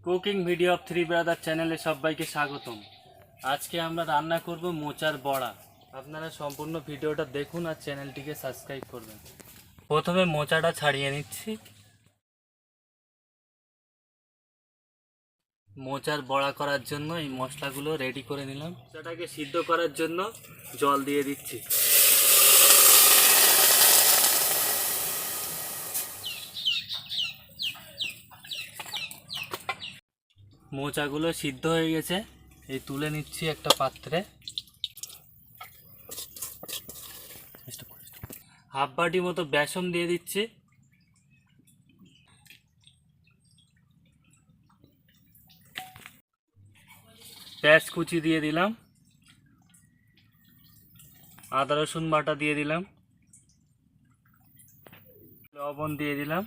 Cooking video of three brother চ্যানেলে সবাইকে স্বাগতম। আজকে আমরা রান্না করব মোচার বড়া। আপনারা সম্পূর্ণ ভিডিওটা দেখুন আর চ্যানেলটিকে সাবস্ক্রাইব করবেন। প্রথমে মোচাটা ছাড়িয়ে নিচ্ছি। মোচার বড়া করার জন্য এই মশলাগুলো রেডি করে নিলাম। মোচাটাকে সিদ্ধ করার জন্য জল দিয়ে দিচ্ছি। মোচাগুলো সিদ্ধ হয়ে গেছে, এই তুলে নিচ্ছি একটা পাত্রে। হাফ বাটি মতো বেসন দিয়ে দিচ্ছি। পেঁয়াজ কুচি দিয়ে দিলাম, আদা রসুন বাটা দিয়ে দিলাম, লবণ দিয়ে দিলাম,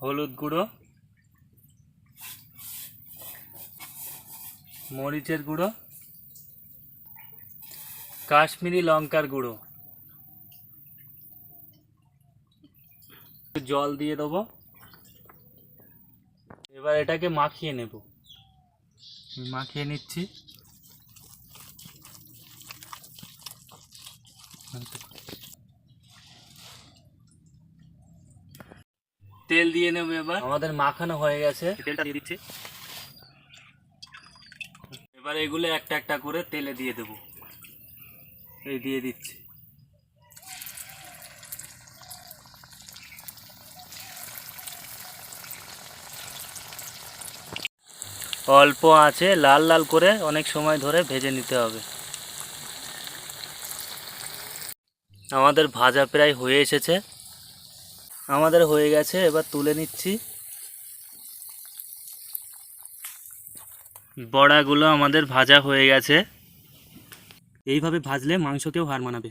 হলুদ গুঁড়ো, মরিচের গুঁড়ো, কাশ্মীরি লঙ্কার গুঁড়ো, জল দিয়ে দেবো। এবার এটাকে মাখিয়ে নেব। মাখিয়ে নিচ্ছি। তেল দিয়ে নেব। এবার আমাদের মাখানো হয়ে গেছে, তেলটা দিয়ে দিচ্ছি। এবার এগুলো একটা একটা করে তেলে দিয়ে দেব। এই দিয়ে দিচ্ছি। অল্প আঁচে লাল লাল করে অনেক সময় ধরে ভেজে নিতে হবে। আমাদের ভাজা প্রায় হয়ে এসেছে। আমাদের হয়ে গেছে, এবার তুলে নিচ্ছি। বড়াগুলো আমাদের ভাজা হয়ে গেছে। এইভাবে ভাজলে মাংসকেও হার মানাবে।